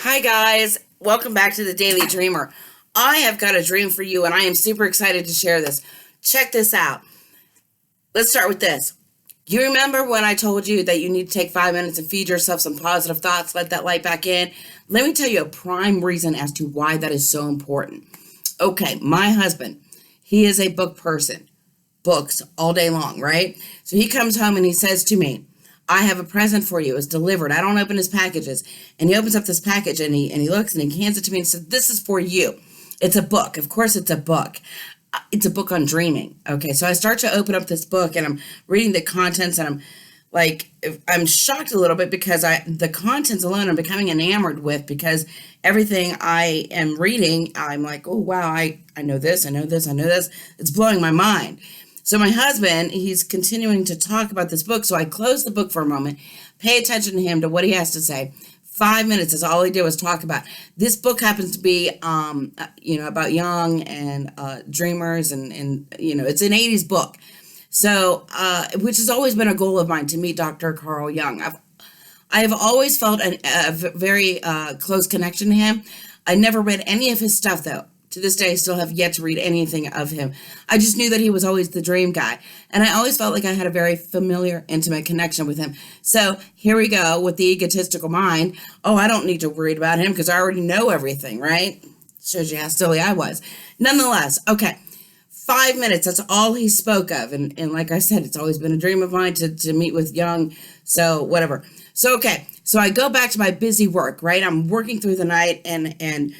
Hi, guys. Welcome back to the Daily Dreamer. I have got a dream for you, and I am super excited to share this. Check this out. Let's start with this. You remember when I told you that you need to take 5 minutes and feed yourself some positive thoughts, let that light back in? Let me tell you a prime reason as to why that is so important. Okay, my husband, he is a book person, books all day long, right? So he comes home and he says to me, I have a present for you. It's delivered. I don't open his packages. And he opens up this package and he looks and he hands it to me and says, this is for you. It's a book. Of course it's a book. It's a book on dreaming. Okay, so I start to open up this book and I'm reading the contents and I'm shocked a little bit because the contents alone I'm becoming enamored with, because everything I am reading, I'm like, oh wow, I know this, I know this, I know this. It's blowing my mind. So my husband, he's continuing to talk about this book. So I close the book for a moment, pay attention to him, to what he has to say. 5 minutes is all he did was talk about. This book happens to be, about Jung and dreamers, and it's an 80s book. So, which has always been a goal of mine, to meet Dr. Carl Jung. I have always felt a very close connection to him. I never read any of his stuff, though. To this day, I still have yet to read anything of him. I just knew that he was always the dream guy. And I always felt like I had a very familiar, intimate connection with him. So here we go with the egotistical mind. Oh, I don't need to worry about him because I already know everything, right? Shows you how silly I was. Nonetheless, okay, 5 minutes, that's all he spoke of. And like I said, it's always been a dream of mine to meet with Jung. So whatever. So, okay, so I go back to my busy work, right? I'm working through the night and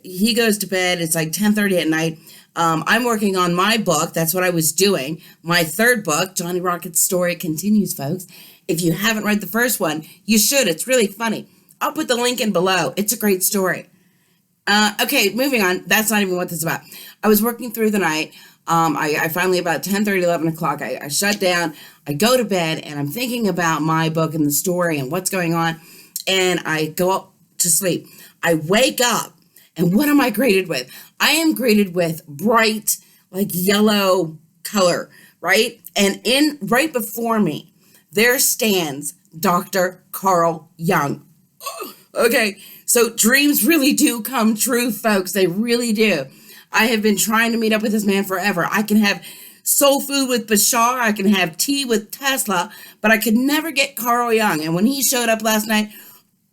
he goes to bed. It's like 10:30 at night. I'm working on my book. That's what I was doing. My third book, Johnny Rockets Story, continues, folks. If you haven't read the first one, you should. It's really funny. I'll put the link in below. It's a great story. Okay, moving on. That's not even what this is about. I was working through the night. I finally, about 10:30, 11 o'clock, I shut down. I go to bed, and I'm thinking about my book and the story and what's going on, and I go up to sleep. I wake up, and what am I greeted with? I am greeted with bright, like yellow color, right? And right before me, there stands Dr. Carl Jung. Okay, so dreams really do come true, folks. They really do. I have been trying to meet up with this man forever. I can have soul food with Bashar. I can have tea with Tesla, but I could never get Carl Jung. And when he showed up last night,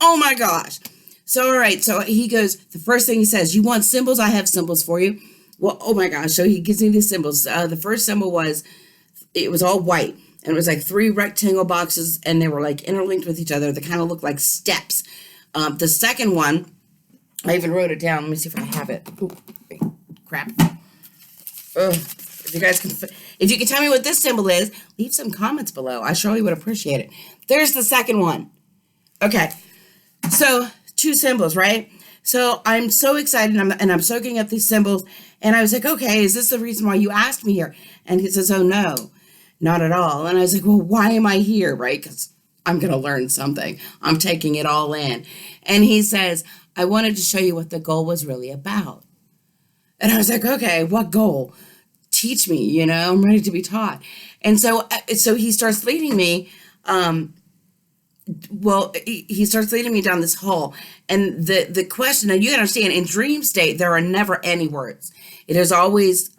oh my gosh. So, all right. So he goes, the first thing he says, you want symbols? I have symbols for you. Well, oh my gosh. So he gives me these symbols. The first symbol it was all white. And it was like 3 rectangle boxes, and they were like interlinked with each other. They kind of looked like steps. The second one, I even wrote it down. Let me see if I have it. Ooh, crap. Ugh. If you can tell me what this symbol is, leave some comments below. I surely would appreciate it. There's the second one. Okay. So 2 symbols, right? So I'm so excited, and I'm soaking up these symbols, and I was like, okay, is this the reason why you asked me here? And he says, oh, no, not at all. And I was like, well, why am I here, right? Because I'm going to learn something. I'm taking it all in. And he says, I wanted to show you what the goal was really about. And I was like, okay, what goal? Teach me, I'm ready to be taught. And so he starts leading me, he starts leading me down this hall. And the question, and you gotta understand, in dream state, there are never any words. It is always,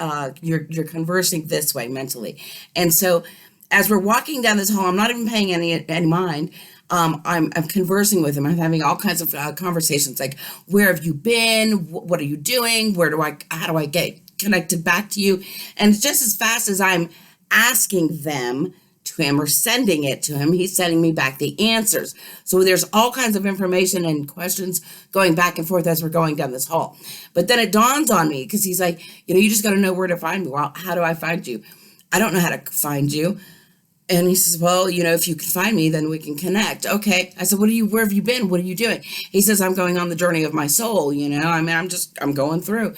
you're conversing this way mentally. And so as we're walking down this hall, I'm not even paying any mind. I'm conversing with him. I'm having all kinds of conversations, like, where have you been? What are you doing? How do I get connected back to you? And just as fast as I'm asking them to him or sending it to him, he's sending me back the answers. So there's all kinds of information and questions going back and forth as we're going down this hall. But then it dawns on me, because he's like, you just got to know where to find me. Well, how do I find you? I don't know how to find you. And he says, well, if you can find me, then we can connect. Okay. I said, where have you been? What are you doing? He says, I'm going on the journey of my soul. I'm going through.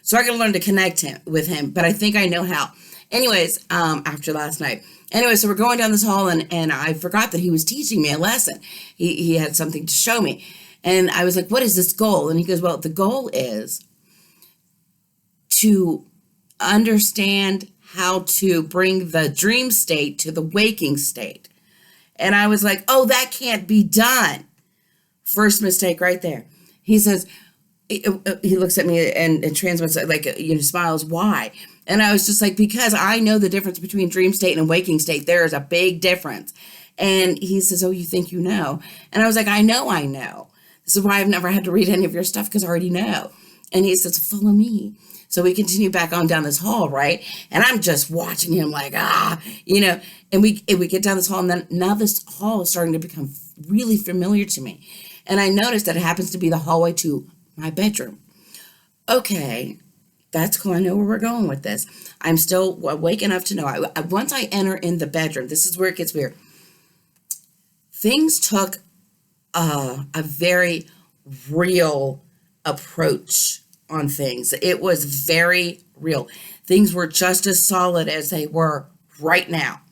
So I got to learn to connect with him, but I think I know how. Anyways, after last night. Anyway, so we're going down this hall, and I forgot that he was teaching me a lesson. He had something to show me. And I was like, what is this goal? And he goes, well, the goal is to understand how to bring the dream state to the waking state. And I was like, oh, that can't be done. First mistake right there. He says, he looks at me and transmits like, smiles. Why? And I was just like, because I know the difference between dream state and waking state. There is a big difference. And he says, oh, you think you know? And I was like, I know. This is why I've never had to read any of your stuff, because I already know. And he says, follow me. So we continue back on down this hall, right? And I'm just watching him like, and we get down this hall, and then now this hall is starting to become really familiar to me. And I noticed that it happens to be the hallway to my bedroom. Okay, that's cool. I know where we're going with this. I'm still awake enough to know. Once I enter in the bedroom, this is where it gets weird. Things took a very real approach on things. It was very real. Things were just as solid as they were right now.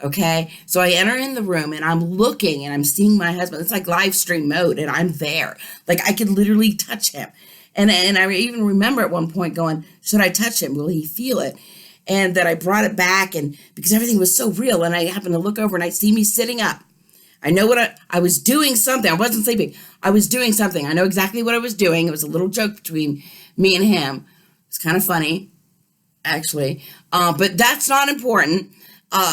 Okay, so I enter in the room and I'm looking and I'm seeing my husband. It's like live stream mode, and I'm there. Like I could literally touch him. And I even remember at one point going, should I touch him? Will he feel it? And that I brought it back, and because everything was so real, and I happened to look over and I see me sitting up. I know what I was doing something. I wasn't sleeping. I was doing something. I know exactly what I was doing. It was a little joke between me and him. It's kind of funny, actually. But that's not important.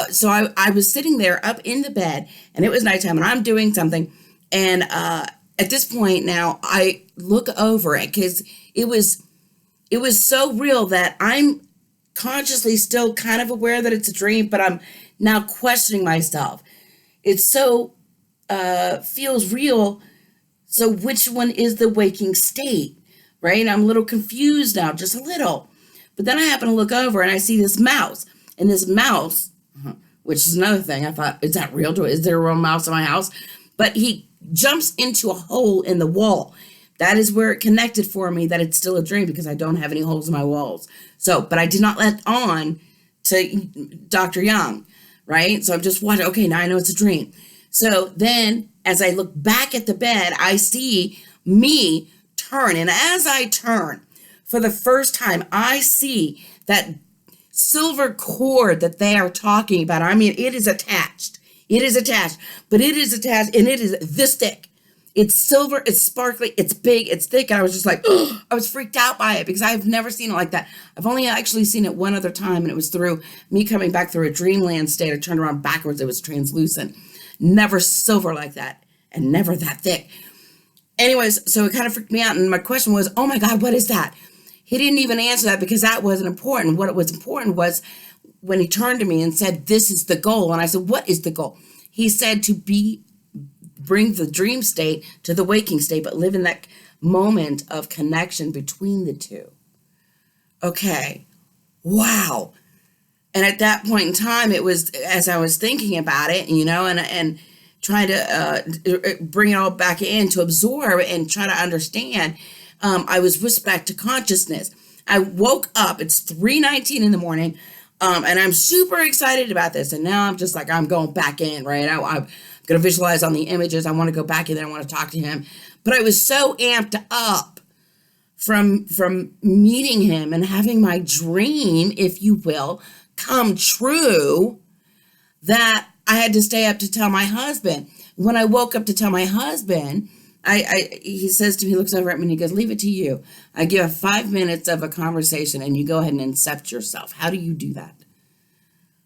So I was sitting there up in the bed, and it was nighttime, and I'm doing something. And at this point now, I look over it because it was so real that I'm consciously still kind of aware that it's a dream, but I'm now questioning myself. It so feels real. So which one is the waking state, right? I'm a little confused now, just a little. But then I happen to look over and I see this mouse, and this mouse, which is another thing. I thought, is that real? Is there a real mouse in my house? But he jumps into a hole in the wall. That is where it connected for me that it's still a dream, because I don't have any holes in my walls. So, but I did not let on to Dr. Jung, right? So I'm just watching, okay, now I know it's a dream. So then as I look back at the bed, I see me turn. And as I turn, for the first time, I see that silver cord that they are talking about. I mean, it is attached. It is attached, but it is attached, and it is this thick. It's silver, it's sparkly, it's big, it's thick. And I was just like, oh, I was freaked out by it because I've never seen it like that. I've only actually seen it one other time, and it was through me coming back through a dreamland state. I turned around backwards. It was translucent. Never silver like that, and never that thick. Anyways, so it kind of freaked me out. And my question was, oh my God, what is that? He didn't even answer that because that wasn't important. What was important was when he turned to me and said, this is the goal. And I said, what is the goal? He said to bring the dream state to the waking state, but live in that moment of connection between the two. Okay. Wow. And at that point in time, it was, as I was thinking about it, and trying to bring it all back in to absorb and try to understand, I was whisked back to consciousness. I woke up, it's 3:19 in the morning, and I'm super excited about this. And now I'm just like, I'm going back in, right? I'm going to visualize on the images. I want to go back in there. I want to talk to him. But I was so amped up from meeting him and having my dream, if you will, come true, that I had to stay up to tell my husband. When I woke up to tell my husband, he says to me, he looks over at me and he goes, leave it to you. I give 5 minutes of a conversation and you go ahead and incept yourself. How do you do that?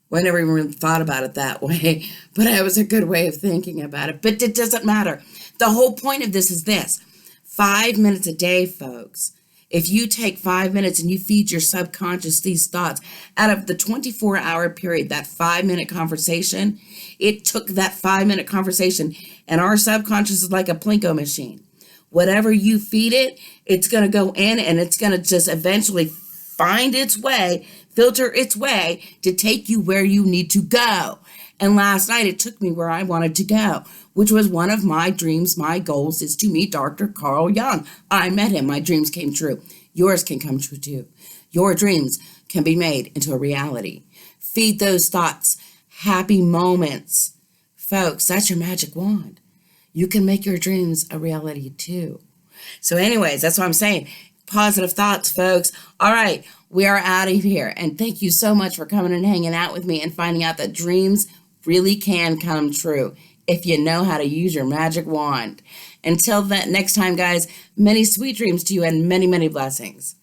Well, I never even really thought about it that way, but it was a good way of thinking about it. But it doesn't matter. The whole point of this is this: 5 minutes a day, folks. If you take 5 minutes and you feed your subconscious these thoughts, out of the 24-hour period, that 5-minute conversation, it took that 5-minute conversation, and our subconscious is like a Plinko machine. Whatever you feed it, it's going to go in, and it's going to just eventually find its way, filter its way to take you where you need to go. And last night it took me where I wanted to go, which was one of my dreams. My goals is to meet Dr. Carl Jung. I met him. My dreams came true. Yours can come true too. Your dreams can be made into a reality. Feed those thoughts, happy moments. Folks, that's your magic wand. You can make your dreams a reality too. So anyways, that's what I'm saying. Positive thoughts, folks. All right, we are out of here. And thank you so much for coming and hanging out with me and finding out that dreams really can come true. if you know how to use your magic wand. Until that next time, guys, many sweet dreams to you and many, many blessings.